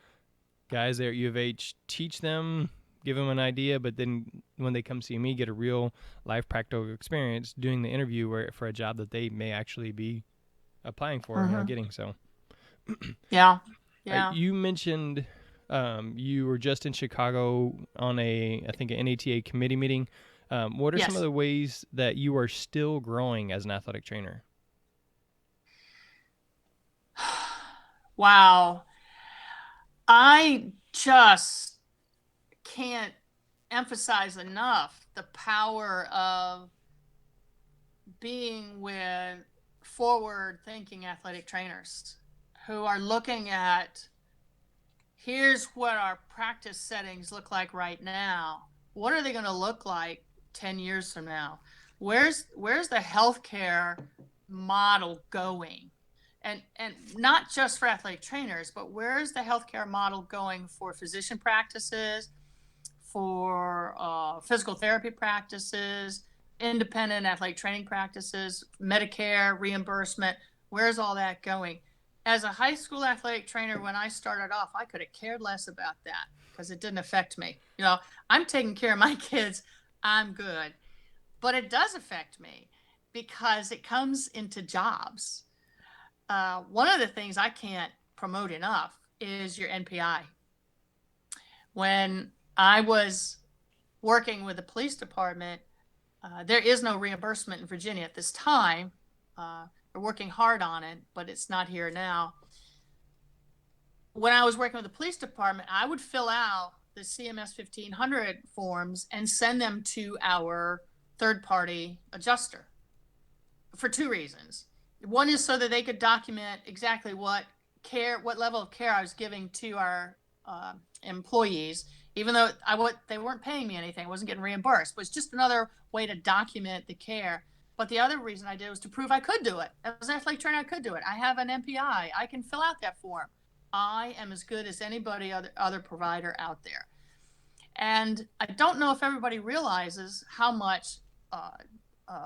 guys there at U of H teach them, give them an idea, but then when they come see me, get a real life practical experience doing the interview for a job that they may actually be applying for, getting. So yeah. You mentioned you were just in Chicago on I think an NATA committee meeting. What are some of the ways that you are still growing as an athletic trainer? Wow. I just can't emphasize enough the power of being with forward-thinking athletic trainers who are looking at, here's what our practice settings look like right now. What are they going to look like 10 years from now? Where's the healthcare model going? And not just for athletic trainers, but where's the healthcare model going for physician practices, for physical therapy practices, independent athletic training practices, Medicare reimbursement? Where's all that going? As a high school athletic trainer, when I started off, I could have cared less about that because it didn't affect me. I'm taking care of my kids. I'm good. But it does affect me because it comes into jobs. One of the things I can't promote enough is your NPI. When I was working with the police department, there is no reimbursement in Virginia at this time. We're working hard on it, but it's not here now. When I was working with the police department, I would fill out the CMS 1500 forms and send them to our third-party adjuster for two reasons. One is so that they could document exactly what level of care I was giving to our employees, even though they weren't paying me anything. I wasn't getting reimbursed, but it's just another way to document the care. But the other reason I did was to prove I could do it. As an athletic trainer, I could do it. I have an MPI. I can fill out that form. I am as good as anybody other provider out there. And I don't know if everybody realizes how much uh,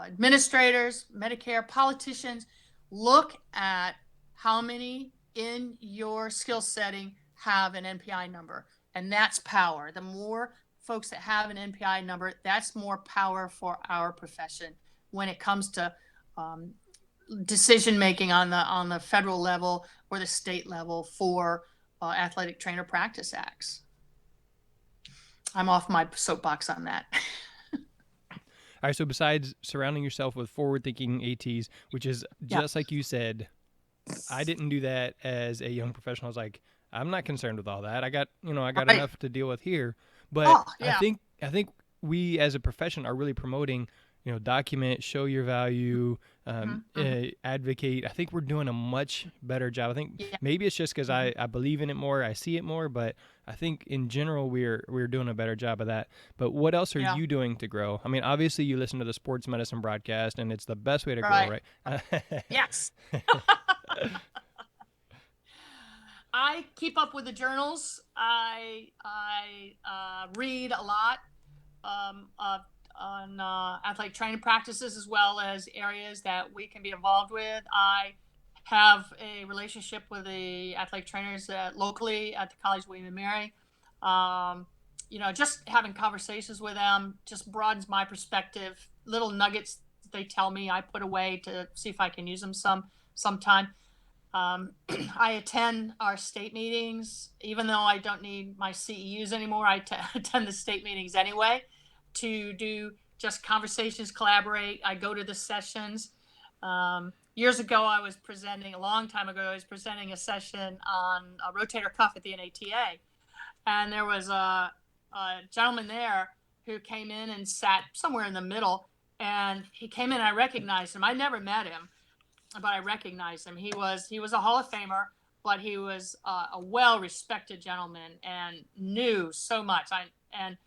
administrators, Medicare, politicians look at how many in your skill setting have an NPI number. And that's power. The more folks that have an NPI number, that's more power for our profession when it comes to decision making on the federal level or the state level for athletic trainer practice acts. I'm off my soapbox on that. All right, so besides surrounding yourself with forward-thinking ATs, which is Yeah. just like you said, I didn't do that as a young professional. I was like, I'm not concerned with all that. I got Right. enough to deal with here. But Oh, yeah. I think we as a profession are really promoting, document, show your value, Mm-hmm. advocate. I think we're doing a much better job. I think Yeah. maybe it's just because Mm-hmm. I believe in it more, I see it more, but I think in general we're doing a better job of that. But what else are Yeah. you doing to grow? I mean, obviously you listen to the sports medicine broadcast, and it's the best way to grow, Right. right? Yes. I keep up with the journals. I read a lot um, uh, on athletic training practices as well as areas that we can be involved with. I have a relationship with the athletic trainers locally at the College William and Mary. Um, just having conversations with them just broadens my perspective. Little nuggets they tell me I put away to see if I can use them sometime. I attend our state meetings, even though I don't need my CEUs anymore. Attend the state meetings anyway to do just conversations, collaborate. I go to the sessions. Years ago, a long time ago, I was presenting a session on a rotator cuff at the NATA. And there was a gentleman there who came in and sat somewhere in the middle. And he came in, I recognized him. I never met him, but I recognized him. He was a Hall of Famer, but he was a well-respected gentleman and knew so much. And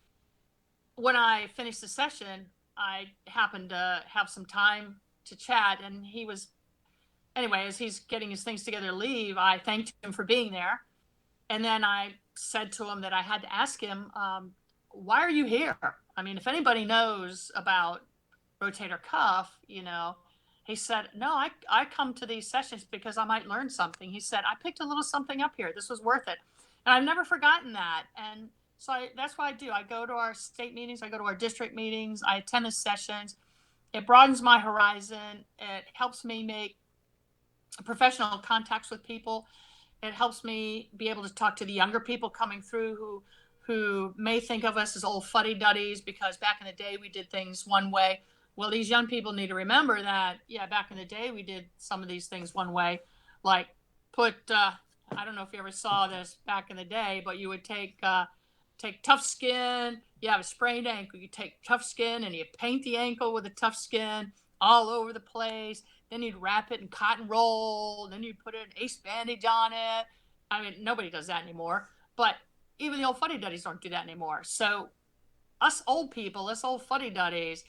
when I finished the session, I happened to have some time to chat, and he was anyway. As he's getting his things together to leave, I thanked him for being there, and then I said to him that I had to ask him, "Why are you here? I mean, if anybody knows about rotator cuff, he said, no, I come to these sessions because I might learn something. He said, I picked a little something up here. This was worth it. And I've never forgotten that. And so that's what I do. I go to our state meetings, I go to our district meetings, I attend the sessions. It broadens my horizon. It helps me make professional contacts with people. It helps me be able to talk to the younger people coming through who may think of us as old fuddy-duddies because back in the day we did things one way. Well, these young people need to remember that, yeah, back in the day we did some of these things one way. Like I don't know if you ever saw this back in the day, but you would take tough skin. You have a sprained ankle, you take tough skin and you paint the ankle with the tough skin all over the place. Then you'd wrap it in cotton roll. Then you'd put an ace bandage on it. I mean, nobody does that anymore. But even the old fuddy duddies don't do that anymore. So us old people, us old fuddy duddies,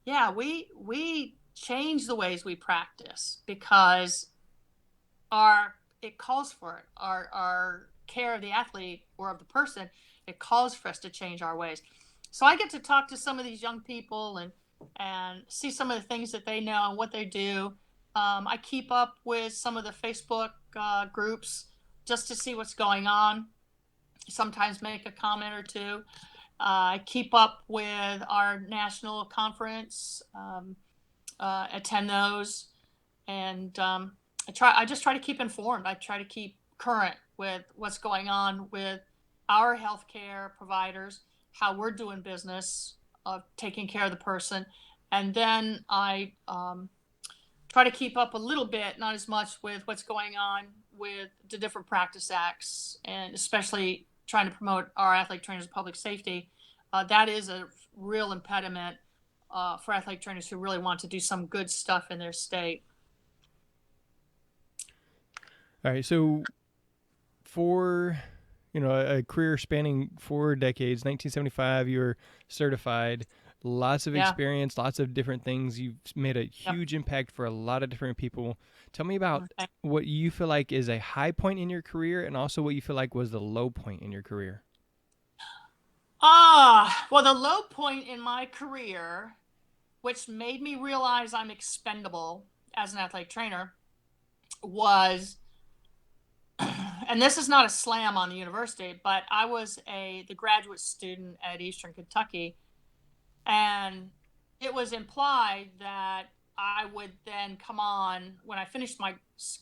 yeah, we change the ways we practice because our it calls for it. Our care of the athlete or of the person, it calls for us to change our ways. So I get to talk to some of these young people and see some of the things that they know and what they do. I keep up with some of the Facebook groups just to see what's going on. Sometimes make a comment or two. I keep up with our national conference, attend those, and I just try to keep informed. I try to keep current with what's going on with our healthcare providers, how we're doing business, taking care of the person, and then I try to keep up a little bit, not as much with what's going on with the different practice acts, and especially trying to promote our athletic trainers' public safety. That is a real impediment for athletic trainers who really want to do some good stuff in their state. All right, so for a career spanning 4 decades, 1975 you were certified. lots of Yeah. experience, lots of different things. You've made a Yep. huge impact for a lot of different people. Tell me about Okay. what you feel like is a high point in your career and also what you feel like was the low point in your career. Well, the low point in my career, which made me realize I'm expendable as an athletic trainer, was, and this is not a slam on the university, but I was the graduate student at Eastern Kentucky, and it was implied that I would then come on when I finished my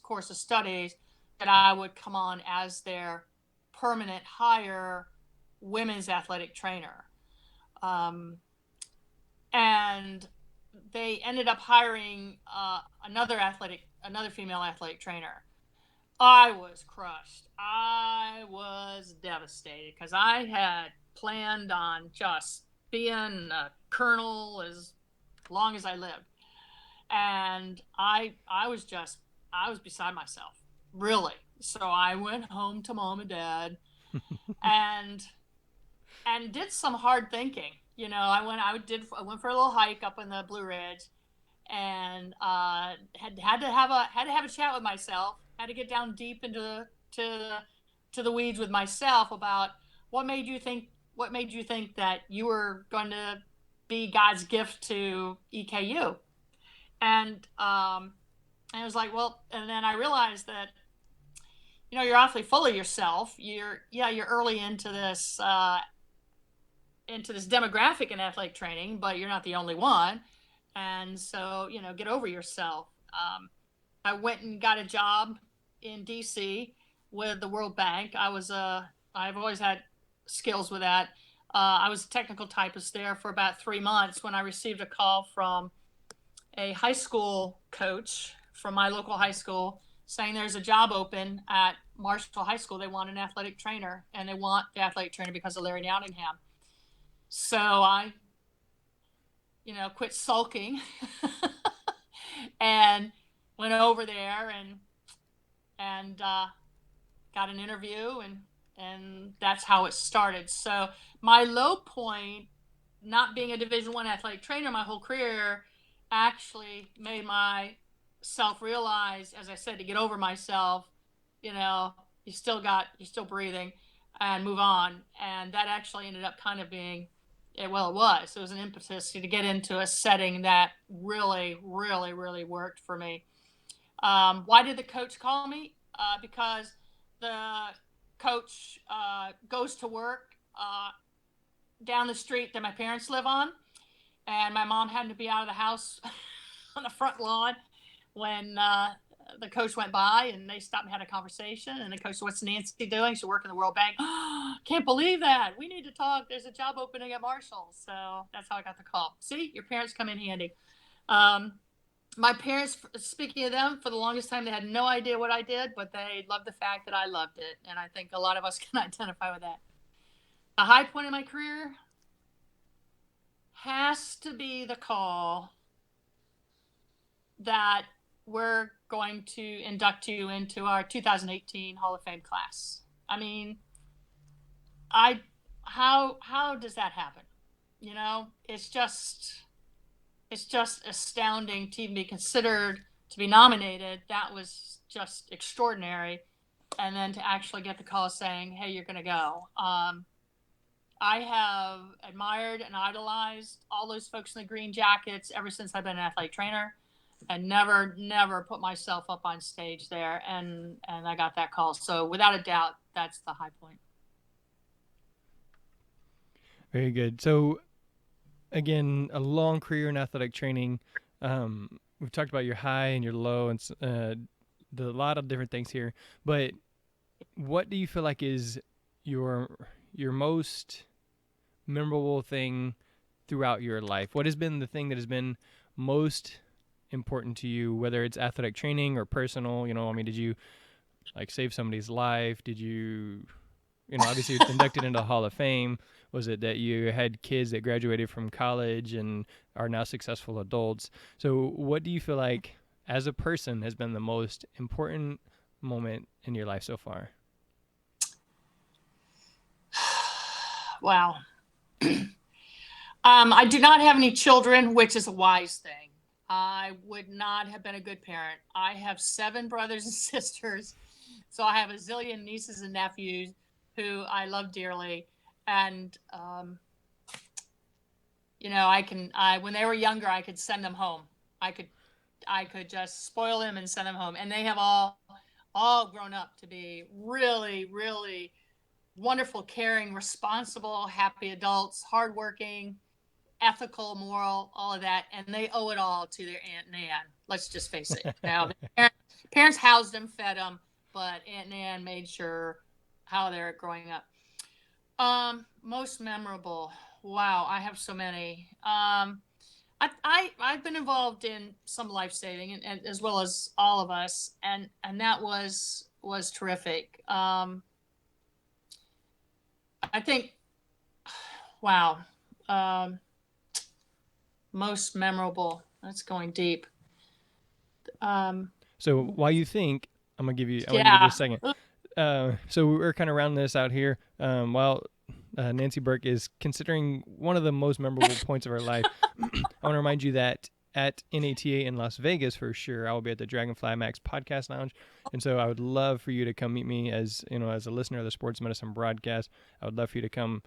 course of studies, that I would come on as their permanent hire women's athletic trainer. Um, and they ended up hiring another female athletic trainer. I was crushed. I was devastated because I had planned on just being a colonel as long as I lived, and I was beside myself, really. So I went home to mom and dad, and did some hard thinking. I went for a little hike up in the Blue Ridge, and had to have a chat with myself. Had to get down deep into the weeds with myself about what made you think that you were going to be God's gift to EKU. And I was like, well, and then I realized that you're awfully full of yourself. You're early into this demographic in athletic training, but you're not the only one. And so, get over yourself. I went and got a job in DC with the World Bank. I've always had skills with that. I was a technical typist there for about 3 months when I received a call from a high school coach from my local high school saying there's a job open at Marshall High School. They want an athletic trainer, and they want the athletic trainer because of Larry Nottingham. So I, quit sulking and went over there and got an interview, and that's how it started. So my low point, not being a Division I athletic trainer my whole career, actually made myself realize, as I said, to get over myself. You're still breathing, and move on. And that actually ended up kind of being, well, it was an impetus to get into a setting that really, really, really worked for me. Why did the coach call me? Because the coach goes to work down the street that my parents live on, and my mom happened to be out of the house on the front lawn when the coach went by, and they stopped and had a conversation. And the coach said, "What's Nancy doing?" She worked in the World Bank. Can't believe that. We need to talk. There's a job opening at Marshall. So that's how I got the call. See, your parents come in handy. Um, my parents, speaking of them, for the longest time, they had no idea what I did, but they loved the fact that I loved it. And I think a lot of us can identify with that. The high point in my career has to be the call that we're going to induct you into our 2018 Hall of Fame class. I mean, I how does that happen? It's just astounding to even be considered to be nominated. That was just extraordinary. And then to actually get the call saying, "Hey, you're going to go." I have admired and idolized all those folks in the green jackets ever since I've been an athletic trainer, and never put myself up on stage there. And I got that call. So without a doubt, that's the high point. Very good. So, again, a long career in athletic training. We've talked about your high and your low and a lot of different things here. But what do you feel like is your most memorable thing throughout your life? What has been the thing that has been most important to you, whether it's athletic training or personal? Did you like save somebody's life? Did you, obviously inducted into the Hall of Fame? Was it that you had kids that graduated from college and are now successful adults? So what do you feel like as a person has been the most important moment in your life so far? Wow. I do not have any children, which is a wise thing. I would not have been a good parent. I have 7 brothers and sisters, so I have a zillion nieces and nephews who I love dearly. And when they were younger, I could send them home. I could I could just spoil them and send them home, and they have all grown up to be really, really wonderful, caring, responsible, happy adults, hardworking, ethical, moral, all of that, and they owe it all to their Aunt Nan. Let's just face it. Now, parents housed them, fed them, but Aunt Nan made sure how they're growing up. Most memorable. Wow, I have so many. I've been involved in some life saving, and as well as all of us, and that was terrific. I think, wow. Um, Most memorable. That's going deep. So while you think, I'm gonna give you Yeah. just a second. So we're kind of rounding this out here. While Nancy Burke is considering one of the most memorable points of her life, I want to remind you that at NATA in Las Vegas, for sure, I will be at the Dragonfly Max Podcast Lounge, and so I would love for you to come meet me as as a listener of the Sports Medicine broadcast. I would love for you to come,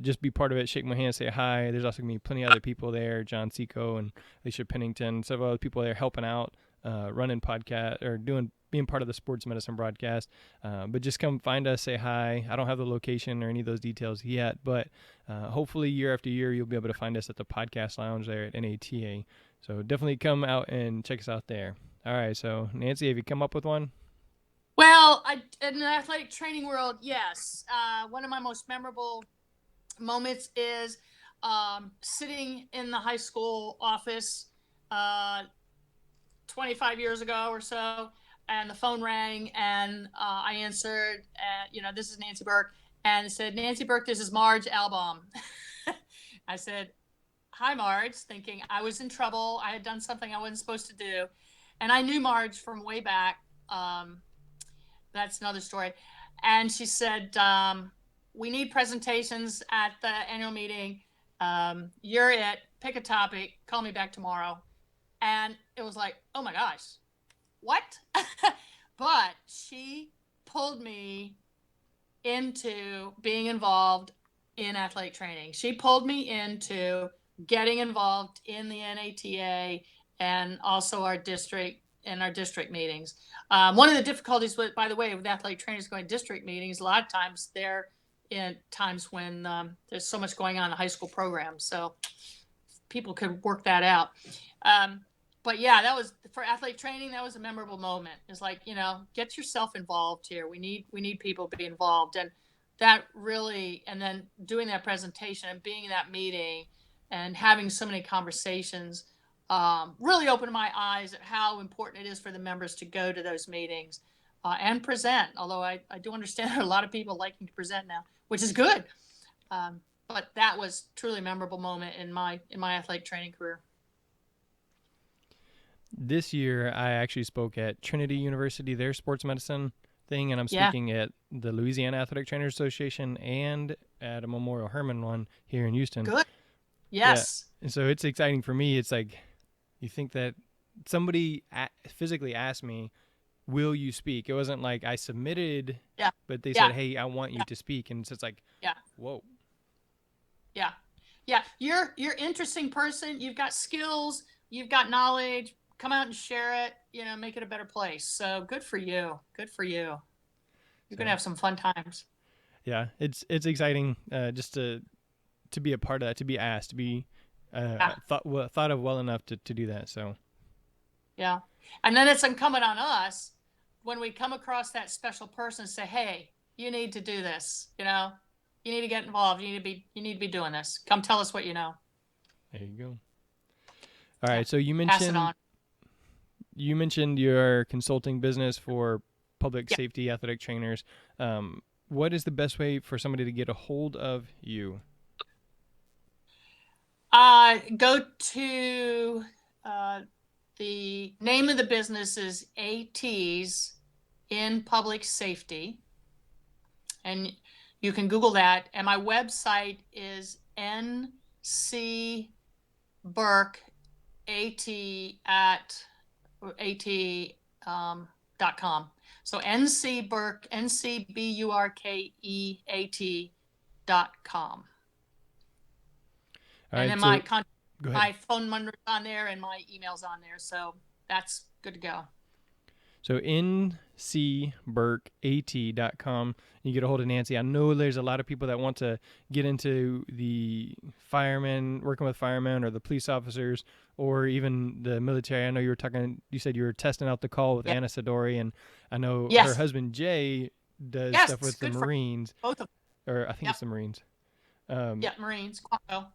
just be part of it, shake my hand, say hi. There's also gonna be plenty of other people there, John Seco and Alicia Pennington, several other people there helping out, running podcast or being part of the Sports Medicine broadcast. But just come find us, say hi. I don't have the location or any of those details yet, but hopefully year after year you'll be able to find us at the podcast lounge there at NATA. So definitely come out and check us out there. All right, so Nancy, have you come up with one? Well, in the athletic training world, yes. One of my most memorable moments is sitting in the high school office uh, 25 years ago or so, and the phone rang, and I answered. This is Nancy Burke, and it said, "Nancy Burke, this is Marge Albom." I said, "Hi, Marge," thinking I was in trouble. I had done something I wasn't supposed to do, and I knew Marge from way back. That's another story. And she said, "We need presentations at the annual meeting. You're it. Pick a topic. Call me back tomorrow." And it was like, oh my gosh, what? But she pulled me into being involved in athletic training. She pulled me into getting involved in the NATA and also our district meetings. One of the difficulties, by the way, with athletic trainers going to district meetings, a lot of times they're in times when there's so much going on in the high school program. So people could work that out. But yeah, that was for athletic training. That was a memorable moment. It's like, get yourself involved here. We need people to be involved, and that really, and then doing that presentation and being in that meeting and having so many conversations really opened my eyes at how important it is for the members to go to those meetings and present. Although I do understand there are a lot of people liking to present now, which is good. But that was truly a memorable moment in my athletic training career. This year, I actually spoke at Trinity University, their sports medicine thing, and I'm Yeah. speaking at the Louisiana Athletic Trainers Association and at a Memorial Hermann one here in Houston. Good. Yes. Yeah. And so it's exciting for me. It's like you think that somebody physically asked me, "Will you speak?" It wasn't like I submitted, Yeah. but they Yeah. said, "Hey, I want you to speak," and so it's like, Yeah. whoa. Yeah. Yeah. You're interesting person. You've got skills. You've got knowledge. Come out and share it. Make it a better place. So good for you. Good for you. You're gonna have some fun times. Yeah, it's exciting just to be a part of that, to be asked, to be thought of well enough to do that. So yeah, and then it's incumbent on us when we come across that special person to say, "Hey, you need to do this. You need to get involved. You need to be doing this. Come tell us what you know." There you go. All right, so Pass it on. You mentioned your consulting business for public safety athletic trainers. What is the best way for somebody to get a hold of you? Go to the name of the business is ATs in Public Safety, and you can Google that. And my website is ncpsaf.org. Burke at So NC Burke, NCBURKEAT.com. All And right, then so go ahead. my phone number's on there and my email's on there. So that's good to go. So ncburkat.com, you get a hold of Nancy. I know there's a lot of people that want to get into the firemen, working with firemen or the police officers or even the military. I know you said you were testing out the call with Yep. Anna Sidori, and I know her Yes. husband Jay does Yes. stuff with the Good for Marines, both of them. or I think Yep. it's the Marines. Yep. Marines. Quanto.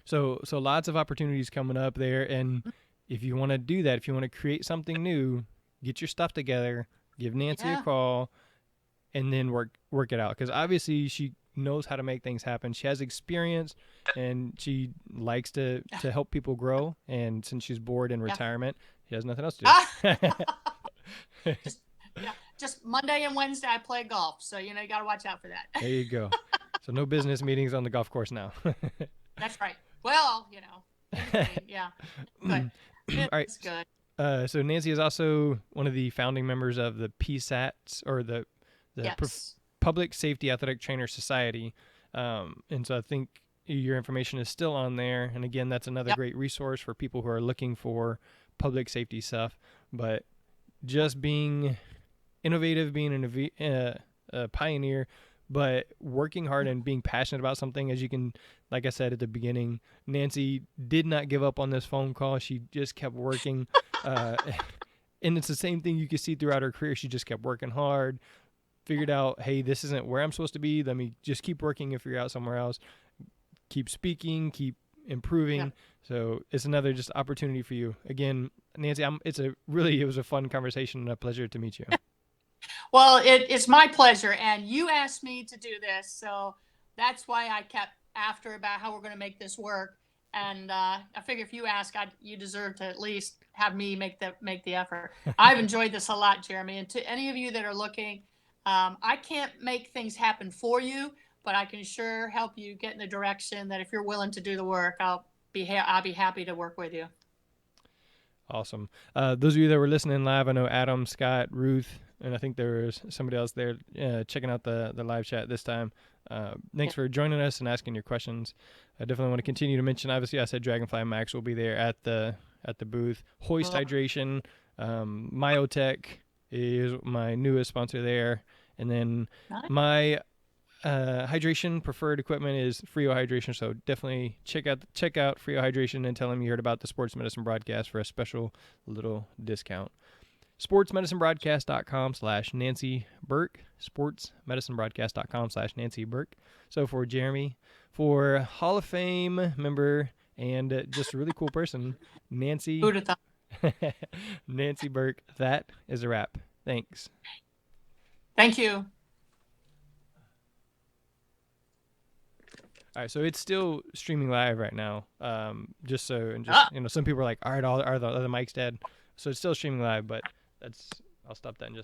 So lots of opportunities coming up there, and if you want to do that, if you want to create something new, get your stuff together, give Nancy a Yeah. call, and then work it out. Because obviously she knows how to make things happen. She has experience, and she likes to help people grow. And since she's bored in Yeah. retirement, she has nothing else to Ah! do. Just Monday and Wednesday I play golf. So, you got to watch out for that. There you go. So no business meetings on the golf course now. That's right. Well, yeah. Good. All right. It's good. So Nancy is also one of the founding members of the PSATs, or the Yes. Public Safety Athletic Trainer Society, and so I think your information is still on there. And again, that's another Yep. great resource for people who are looking for public safety stuff. But just being innovative, being a pioneer, but working hard and being passionate about something. As you can, like I said at the beginning, Nancy did not give up on this phone call. She just kept working. And it's the same thing you can see throughout her career. She just kept working hard, figured out, hey, this isn't where I'm supposed to be. Let me just keep working and figure out somewhere else. Keep speaking, keep improving. Yeah. So it's another just opportunity for you. Again, Nancy, it was a fun conversation and a pleasure to meet you. Well, it's my pleasure. And you asked me to do this. So that's why I kept after about how we're going to make this work. And I figure if you ask, you deserve to at least have me make the effort. I've enjoyed this a lot, Jeremy. And to any of you that are looking, I can't make things happen for you, but I can sure help you get in the direction that if you're willing to do the work, I'll be happy to work with you. Awesome. Those of you that were listening live, I know Adam, Scott, Ruth, and I think there was somebody else there checking out the live chat this time. Thanks for joining us and asking your questions. I definitely want to continue to mention, obviously I said Dragonfly Max will be there at the booth. Hoist Hydration, Myotech is my newest sponsor there. And then my hydration preferred equipment is Frio Hydration, so definitely check out Frio Hydration and tell them you heard about the Sports Medicine Broadcast for a special little discount. sportsmedicinebroadcast.com/Nancy Burke. sportsmedicinebroadcast.com/Nancy Burke. So for Jeremy, for Hall of Fame member and just a really cool person, Nancy Nancy Burke, that is a wrap. Thanks. Thank you. All right, so it's still streaming live right now. Some people are like, all right, are the mics dead? So it's still streaming live, but I'll stop that in just a second.